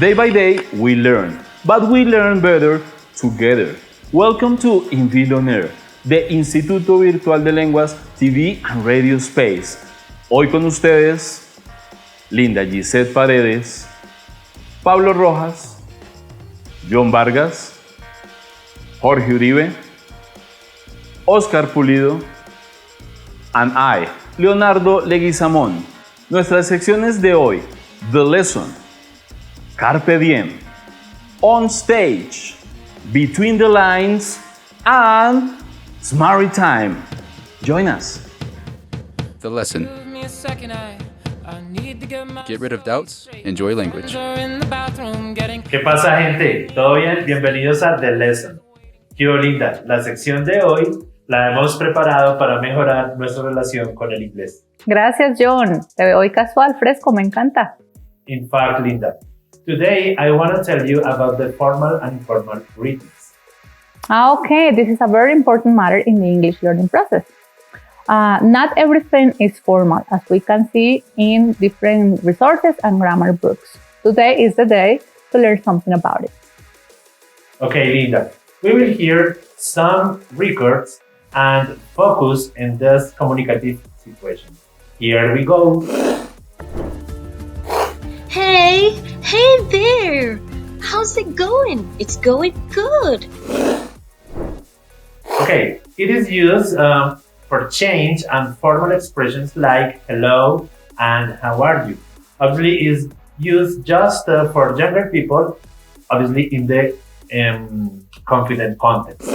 Day by day, we learn, but we learn better together. Welcome to Invil On Air, the Instituto Virtual de Lenguas TV and Radio Space. Hoy con ustedes, Linda Gisette Paredes, Pablo Rojas, John Vargas, Jorge Uribe, Oscar Pulido, and I, Leonardo Leguizamón. Nuestras secciones de hoy: The Lesson, Carpe Diem, On Stage, Between the Lines, and Smart Time. Join us. The Lesson. Get rid of doubts, enjoy language. ¿Qué pasa, gente? ¿Todo bien? Bienvenidos a The Lesson. ¿Qué hubo, Linda? La sección de hoy la hemos preparado para mejorar nuestra relación con el inglés. Gracias, John. Te veo hoy casual, fresco, me encanta. In fact, Linda, today I want to tell you about the formal and informal greetings. Okay, this is a very important matter in the English learning process. Not everything is formal, as we can see in different resources and grammar books. Today is the day to learn something about it. Okay, Linda, we will hear some records and focus in this communicative situation. Here we go. Hey there! How's it going? It's going good. Okay, it is used for change and formal expressions like hello and how are you. Obviously, is used just for younger people, obviously in the confident context.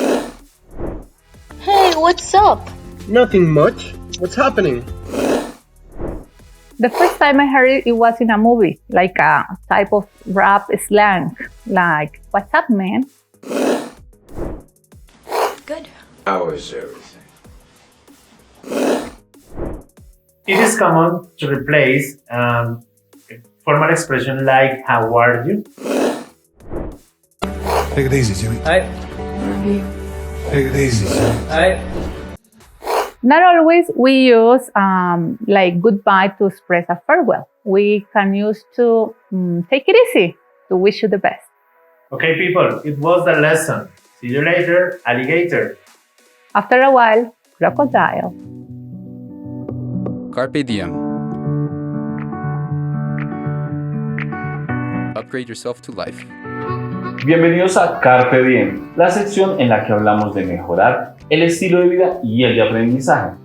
Hey, what's up? Nothing much. What's happening? The first time I heard it, it was in a movie, like a type of rap slang, like, what's up, man? Good. How is everything? It is common to replace a formal expression like how are you? Take it easy, Jimmy. Hi. Take it easy, Jimmy. Hi. Not always we use like goodbye to express a farewell. We can use to take it easy, to wish you the best. Okay, people, it was the lesson. See you later, alligator. After a while, crocodile. Carpe diem. Upgrade yourself to life. Bienvenidos a Carpe Diem, la sección en la que hablamos de mejorar el estilo de vida y el de aprendizaje.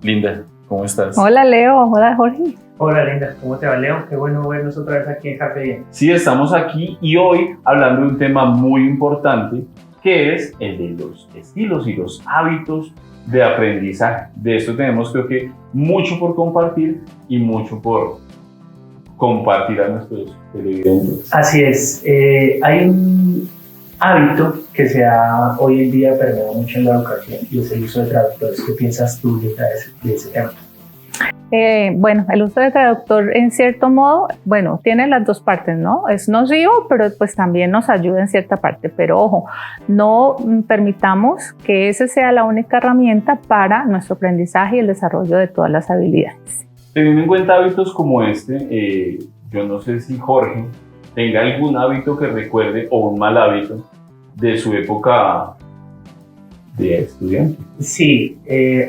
Linda, ¿cómo estás? Hola, Leo. Hola, Jorge. Hola, Linda, ¿cómo te va, Leo? Qué bueno vernos otra vez aquí en Carpe Diem. Sí, estamos aquí y hoy hablando de un tema muy importante que es el de los estilos y los hábitos de aprendizaje. De esto tenemos, creo que, mucho por compartir y mucho por compartir a nuestros televidentes. Así es. Hay un hábito que se ha hoy en día permeado mucho en la educación y es el uso de traductores. ¿Qué piensas tú de ese tema? Bueno, el uso de traductor en cierto modo, bueno, tiene las dos partes, ¿no? Es nocivo, pero pues también nos ayuda en cierta parte. Pero ojo, no permitamos que esa sea la única herramienta para nuestro aprendizaje y el desarrollo de todas las habilidades. Teniendo en cuenta hábitos como este, yo no sé si Jorge tenga algún hábito que recuerde o un mal hábito de su época de estudiante. Sí,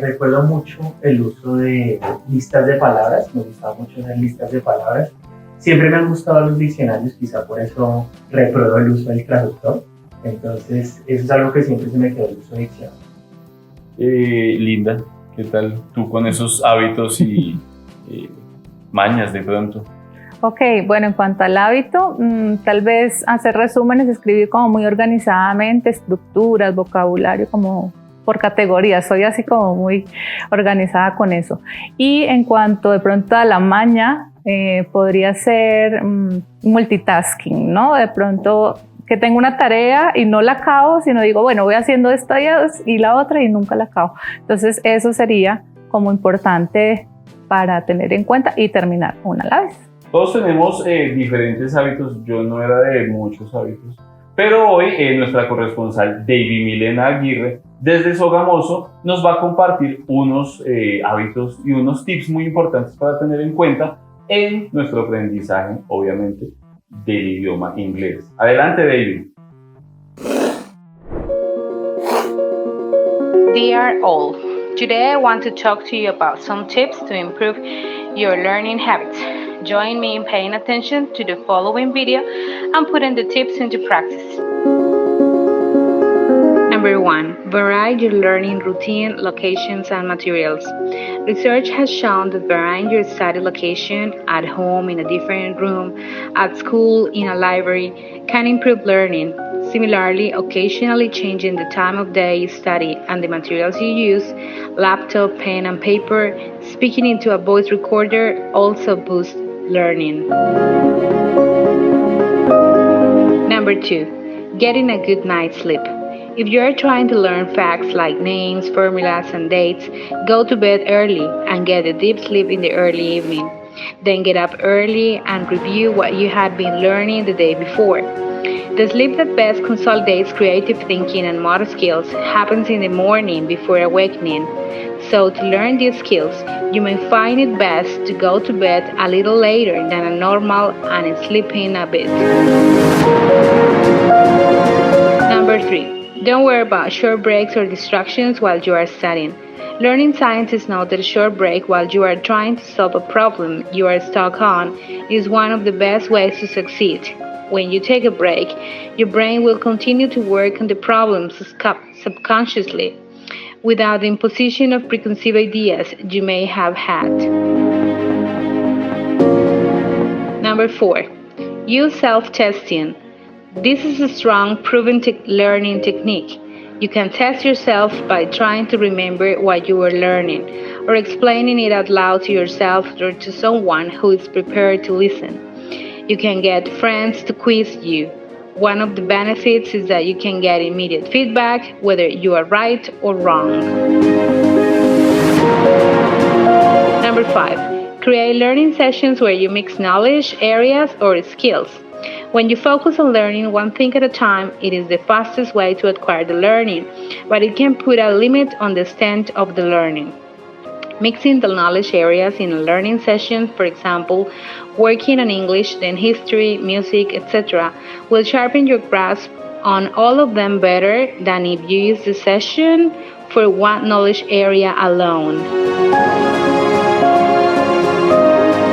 recuerdo mucho el uso de listas de palabras. Me gustaba mucho hacer listas de palabras. Siempre me han gustado los diccionarios, quizá por eso repruebo el uso del traductor. Entonces, eso es algo que siempre se me quedó, el uso de diccionario. Linda, ¿qué tal tú con esos hábitos y mañas de pronto? Ok, bueno, en cuanto al hábito, tal vez hacer resúmenes, escribir como muy organizadamente, estructuras, vocabulario como por categorías. Soy así como muy organizada con eso. Y en cuanto de pronto a la maña, podría ser multitasking, ¿no? De pronto que tengo una tarea y no la acabo, sino digo, bueno, voy haciendo esta y la otra y nunca la acabo. Entonces eso sería como importante para tener en cuenta y terminar una a la vez. Todos tenemos diferentes hábitos, yo no era de muchos hábitos, pero hoy nuestra corresponsal David Milena Aguirre desde Sogamoso nos va a compartir unos hábitos y unos tips muy importantes para tener en cuenta en nuestro aprendizaje, obviamente, del idioma inglés. Adelante, David. Dear all, today I want to talk to you about some tips to improve your learning habits. Join me in paying attention to the following video and putting the tips into practice. Number 1. Vary your learning routine, locations, and materials. Research has shown that varying your study location at home, in a different room, at school, in a library, can improve learning. Similarly, occasionally changing the time of day you study and the materials you use, laptop, pen, and paper, speaking into a voice recorder also boosts learning. Number 2. Getting a good night's sleep. If you are trying to learn facts like names, formulas, and dates, go to bed early and get a deep sleep in the early evening. Then get up early and review what you had been learning the day before. The sleep that best consolidates creative thinking and motor skills happens in the morning before awakening. So to learn these skills, you may find it best to go to bed a little later than a normal and sleep in a bit. Number 3. Don't worry about short breaks or distractions while you are studying. Learning scientists know that a short break while you are trying to solve a problem you are stuck on is one of the best ways to succeed. When you take a break, your brain will continue to work on the problems subconsciously, without the imposition of preconceived ideas you may have had. Number 4. Use self-testing. This is a strong, proven learning technique. You can test yourself by trying to remember what you were learning, or explaining it out loud to yourself or to someone who is prepared to listen. You can get friends to quiz you. One of the benefits is that you can get immediate feedback, whether you are right or wrong. Number 5. Create learning sessions where you mix knowledge, areas, or skills. When you focus on learning one thing at a time, it is the fastest way to acquire the learning, but it can put a limit on the extent of the learning. Mixing the knowledge areas in a learning session, for example, working on English, then history, music, etc., will sharpen your grasp on all of them better than if you use the session for one knowledge area alone.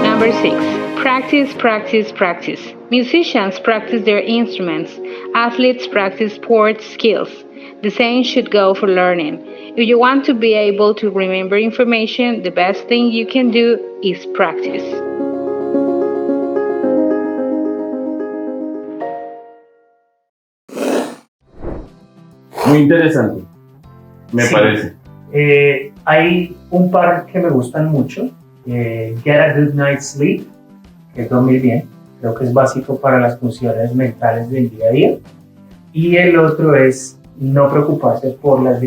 Number 6. Practice, practice, practice. Musicians practice their instruments. Athletes practice sports skills. The same should go for learning. If you want to be able to remember information, the best thing you can do is practice. Muy interesante, me parece. Hay un par que me gustan mucho. Get a good night's sleep, que es dormir bien. Creo que es básico para las funciones mentales del día a día. Y el otro es no preocuparse por las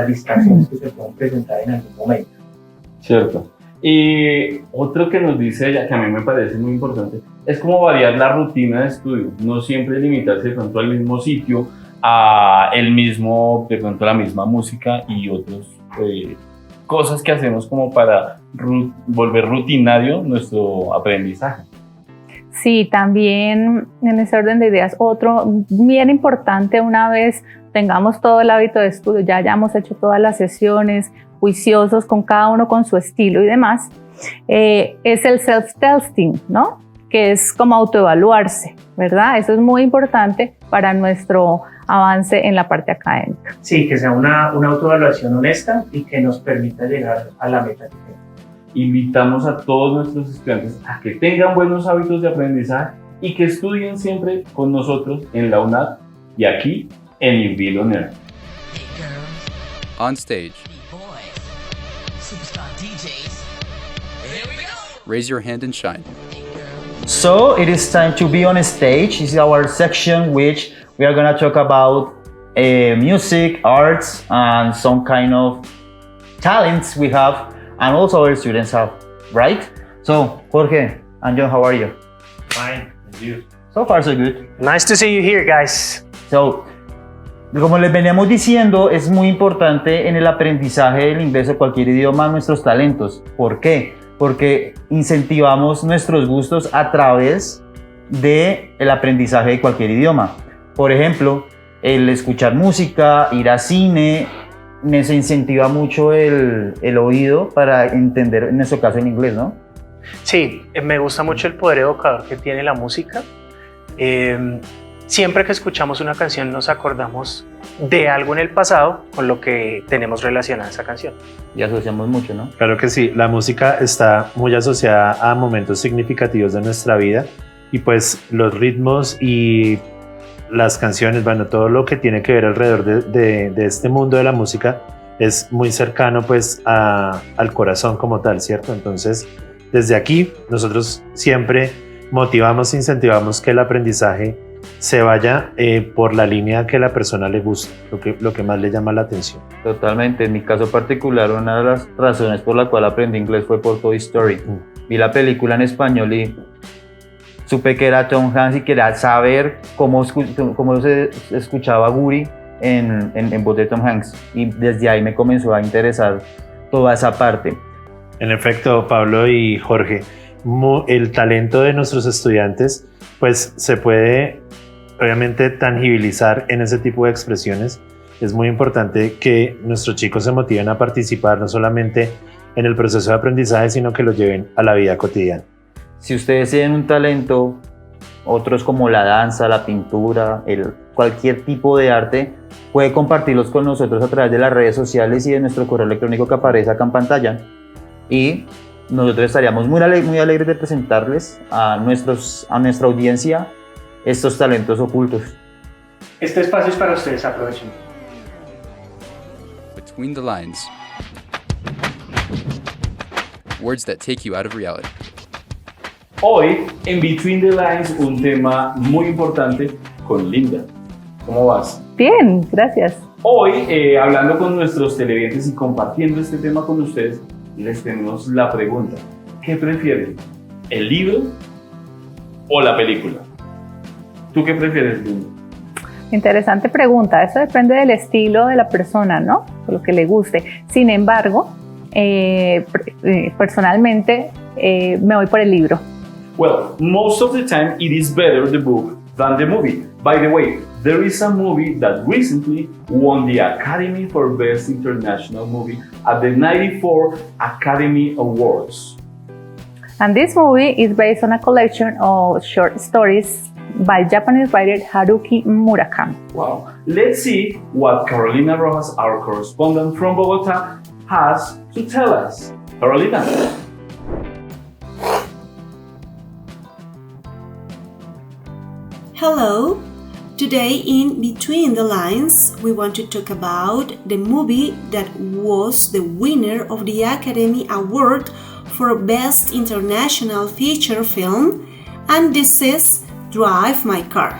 distracciones que se pueden presentar en algún momento. Cierto. Y otro que nos dice ella, que a mí me parece muy importante, es como variar la rutina de estudio. No siempre limitarse de pronto al mismo sitio, a de pronto la misma música y otras cosas que hacemos como para volver rutinario nuestro aprendizaje. Sí, también en ese orden de ideas, otro bien importante, una vez tengamos todo el hábito de estudio, ya hayamos hecho todas las sesiones, juiciosos con cada uno con su estilo y demás, es el self-testing, ¿no? Que es como autoevaluarse, ¿verdad? Eso es muy importante para nuestro avance en la parte académica. Sí, que sea una autoevaluación honesta y que nos permita llegar a la meta que tenemos. Invitamos a todos nuestros estudiantes a que tengan buenos hábitos de aprendizaje y que estudien siempre con nosotros en la UNAD y aquí en Inviloner. On stage. Raise your hand and shine. So it is time to be on stage. This is our section which we are going to talk about music, arts, and some kind of talents we have and also our students have, right? So Jorge and John, how are you? Fine, and you? So far so good. Nice to see you here, guys. So, como les veníamos diciendo, es muy importante en el aprendizaje del inglés o cualquier idioma nuestros talentos. ¿Por qué? Porque incentivamos nuestros gustos a través del aprendizaje de cualquier idioma. Por ejemplo, el escuchar música, ir a cine, se incentiva mucho el oído para entender, en nuestro caso, en inglés, ¿no? Sí, me gusta mucho el poder evocador que tiene la música. Siempre que escuchamos una canción nos acordamos de algo en el pasado con lo que tenemos relacionada esa canción. Y asociamos mucho, ¿no? Claro que sí, la música está muy asociada a momentos significativos de nuestra vida y pues los ritmos y las canciones, bueno, todo lo que tiene que ver alrededor de este mundo de la música es muy cercano pues al corazón como tal, ¿cierto? Entonces, desde aquí nosotros siempre motivamos e incentivamos que el aprendizaje se vaya por la línea que a la persona le gusta, lo que más le llama la atención. Totalmente, en mi caso particular, una de las razones por la cual aprendí inglés fue por Toy Story. Vi la película en español y supe que era Tom Hanks y quería saber cómo se escuchaba Woody en voz de Tom Hanks, y desde ahí me comenzó a interesar toda esa parte. En efecto, Pablo y Jorge, el talento de nuestros estudiantes pues se puede obviamente tangibilizar en ese tipo de expresiones. Es muy importante que nuestros chicos se motiven a participar no solamente en el proceso de aprendizaje, sino que lo lleven a la vida cotidiana. Si ustedes tienen un talento, otros como la danza, la pintura, cualquier tipo de arte, puede compartirlos con nosotros a través de las redes sociales y de nuestro correo electrónico que aparece acá en pantalla. Y nosotros estaríamos muy alegres de presentarles a nuestra audiencia estos talentos ocultos. Este espacio es para ustedes, aprovechen. Between the lines. Words that take you out of reality. Hoy, en Between the Lines, un tema muy importante con Linda. ¿Cómo vas? Bien, gracias. Hoy, hablando con nuestros televidentes y compartiendo este tema con ustedes, les tenemos la pregunta: ¿qué prefieren? ¿El libro o la película? ¿Tú qué prefieres, Linda? Interesante pregunta. Eso depende del estilo de la persona, ¿no? O lo que le guste. Sin embargo, personalmente me voy por el libro. Well, most of the time it is better the book than the movie. By the way, there is a movie that recently won the Academy for Best International Movie at the 94 Academy Awards. And this movie is based on a collection of short stories by Japanese writer Haruki Murakami. Wow. Let's see what Carolina Rojas, our correspondent from Bogotá, has to tell us. Carolina. Hello. Today in Between the Lines, we want to talk about the movie that was the winner of the Academy Award for Best International Feature Film, and this is Drive My Car.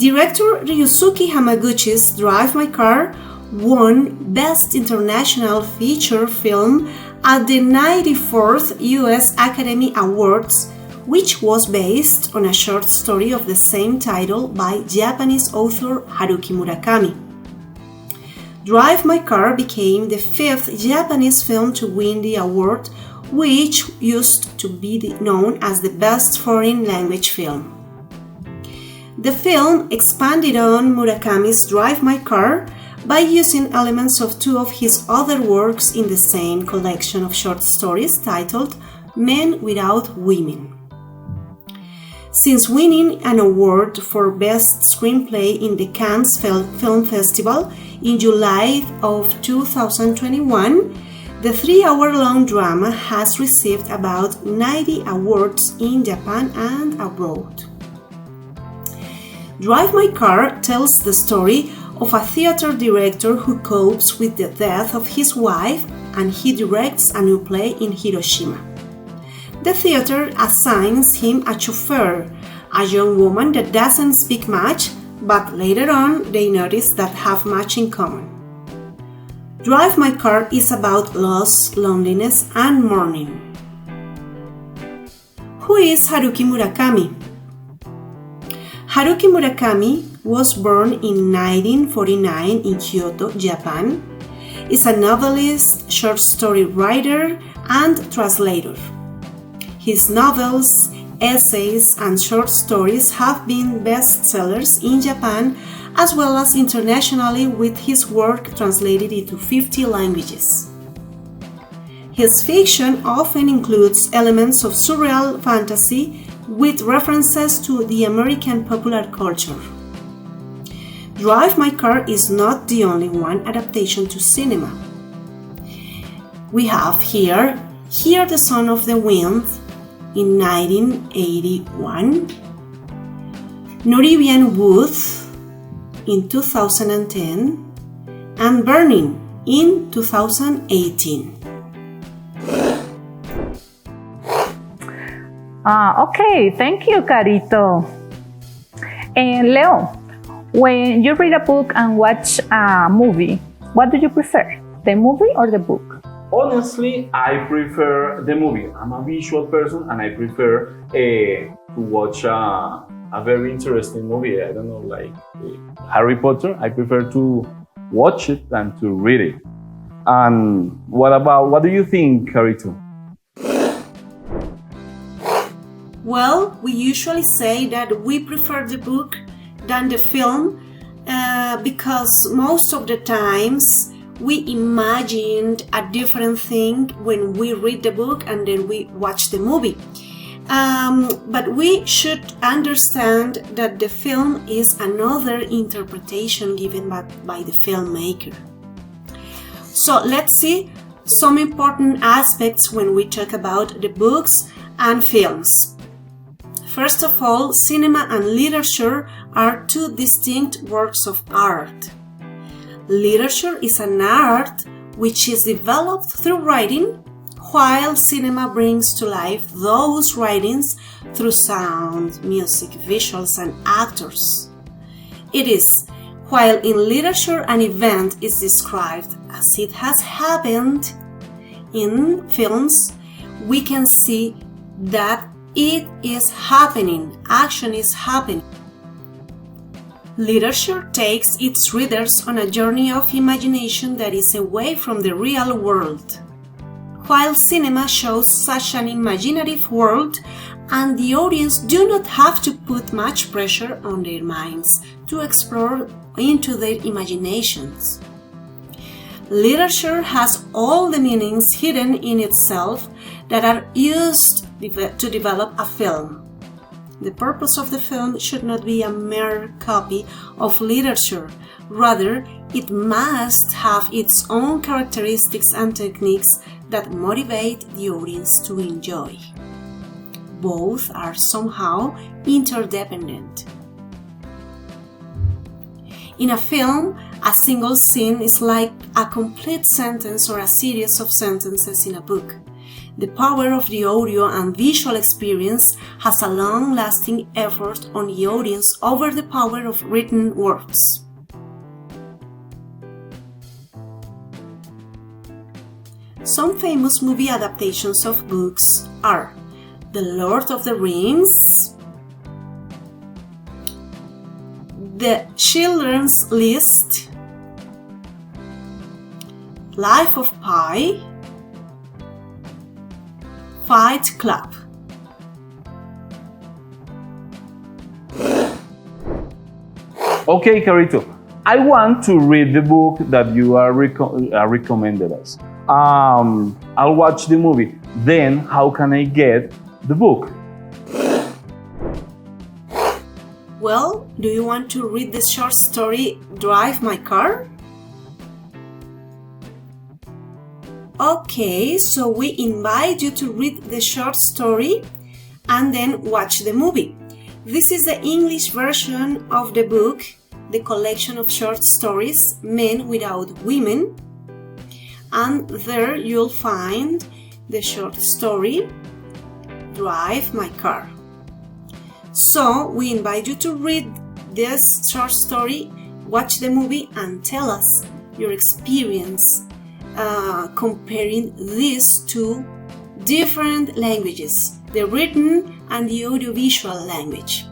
Director Ryusuke Hamaguchi's Drive My Car won Best International Feature Film at the 94th US Academy Awards, which was based on a short story of the same title by Japanese author Haruki Murakami. Drive My Car became the fifth Japanese film to win the award, which used to be known as the Best Foreign Language Film. The film expanded on Murakami's Drive My Car by using elements of two of his other works in the same collection of short stories titled Men Without Women. Since winning an award for Best Screenplay in the Cannes Film Festival in July of 2021, the 3-hour-long drama has received about 90 awards in Japan and abroad. Drive My Car tells the story of a theater director who copes with the death of his wife, and he directs a new play in Hiroshima. The theater assigns him a chauffeur, a young woman that doesn't speak much, but later on they notice that have much in common. Drive My Car is about loss, loneliness, and mourning. Who is Haruki Murakami? Haruki Murakami was born in 1949 in Kyoto, Japan. Is a novelist, short story writer, and translator. His novels essays, and short stories have been bestsellers in Japan as well as internationally, with his work translated into 50 languages. His fiction often includes elements of surreal fantasy with references to the American popular culture. Drive My Car is not the only one adaptation to cinema. We have here Hear the Sound of the Wind in 1981, Noribian Wood in 2010, and Burning in 2018. Okay, thank you, Carito. And Leo, when you read a book and watch a movie, what do you prefer, the movie or the book? Honestly, I prefer the movie. I'm a visual person and I prefer to watch a very interesting movie. I don't know, like Harry Potter. I prefer to watch it than to read it. And what do you think, Carito? Well, we usually say that we prefer the book than the film because most of the times we imagined a different thing when we read the book and then we watch the movie. But we should understand that the film is another interpretation given by the filmmaker. So let's see some important aspects when we talk about the books and films. First of all, cinema and literature are two distinct works of art. Literature is an art which is developed through writing, while cinema brings to life those writings through sound, music, visuals, and actors. It is, while in literature an event is described as it has happened, in films we can see that it is happening, action is happening. Literature takes its readers on a journey of imagination that is away from the real world, while cinema shows such an imaginative world and the audience do not have to put much pressure on their minds to explore into their imaginations. Literature has all the meanings hidden in itself that are used to develop a film. The purpose of the film should not be a mere copy of literature. Rather, it must have its own characteristics and techniques that motivate the audience to enjoy. Both are somehow interdependent. In a film, a single scene is like a complete sentence or a series of sentences in a book. The power of the audio and visual experience has a long-lasting effort on the audience over the power of written words. Some famous movie adaptations of books are The Lord of the Rings, The Schindler's List, Life of Pi, Fight Club. Okay, Carito, I want to read the book that you are recommended us. I'll watch the movie. Then, how can I get the book? Well, do you want to read the short story Drive My Car? Okay, so we invite you to read the short story and then watch the movie. This is the English version of the book, the collection of short stories Men Without Women, and there you'll find the short story Drive My Car. So we invite you to read this short story, watch the movie, and tell us your experience comparing these two different languages, the written and the audiovisual language.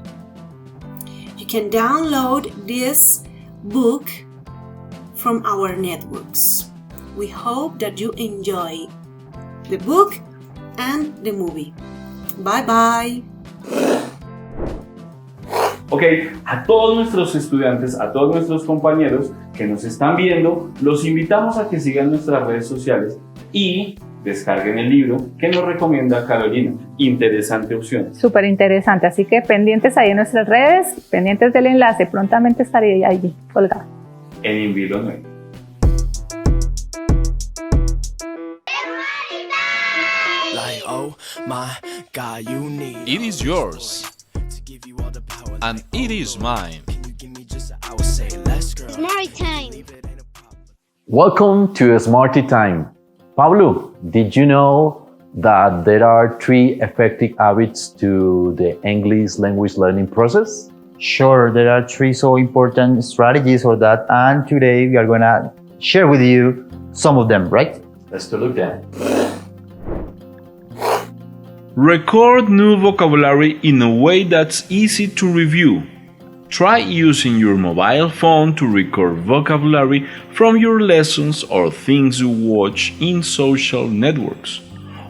You can download this book from our networks. We hope that you enjoy the book and the movie. Bye bye! Ok, a todos nuestros estudiantes, a todos nuestros compañeros que nos están viendo, los invitamos a que sigan nuestras redes sociales y descarguen el libro que nos recomienda Carolina. Interesante opción. Súper interesante, así que pendientes ahí en nuestras redes, pendientes del enlace, prontamente estaré allí colgado. En Invilo 9. Like, oh my God, you need. It is yours. And it is mine. Smarty time. Welcome to Smarty Time. Pablo, did you know that there are 3 effective habits to the English language learning process? Sure, there are 3 so important strategies for that, and today we are gonna share with you some of them, right? Let's take a look at it. Record new vocabulary in a way that's easy to review. Try using your mobile phone to record vocabulary from your lessons or things you watch in social networks.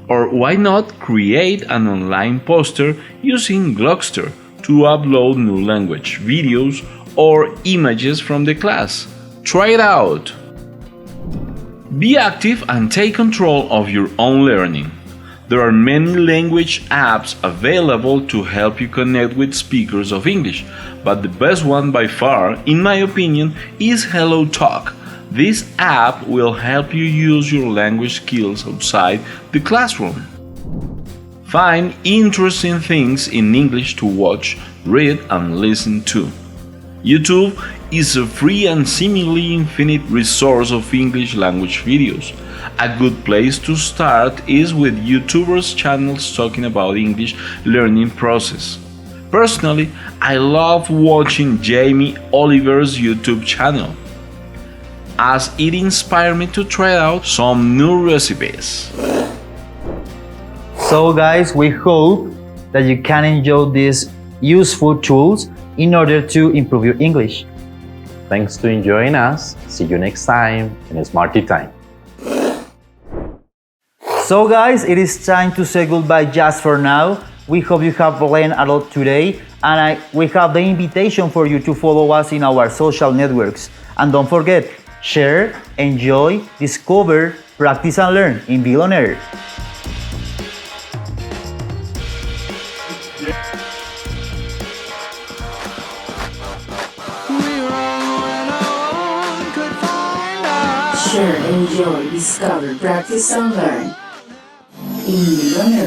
Or why not create an online poster using Glogster to upload new language videos or images from the class. Try it out! Be active and take control of your own learning. There are many language apps available to help you connect with speakers of English, but the best one by far, in my opinion, is HelloTalk. This app will help you use your language skills outside the classroom. Find interesting things in English to watch, read, and listen to. YouTube is a free and seemingly infinite resource of English language videos. A good place to start is with YouTubers' channels talking about English learning process. Personally, I love watching Jamie Oliver's YouTube channel, as it inspired me to try out some new recipes. So guys, we hope that you can enjoy these useful tools in order to improve your English. Thanks for joining us. See you next time in Smarty Time. So guys, it is time to say goodbye just for now. We hope you have learned a lot today, and we have the invitation for you to follow us in our social networks. And don't forget, share, enjoy, discover, practice and learn in Billionaire. Share, enjoy, discover, practice and learn in Billionaire.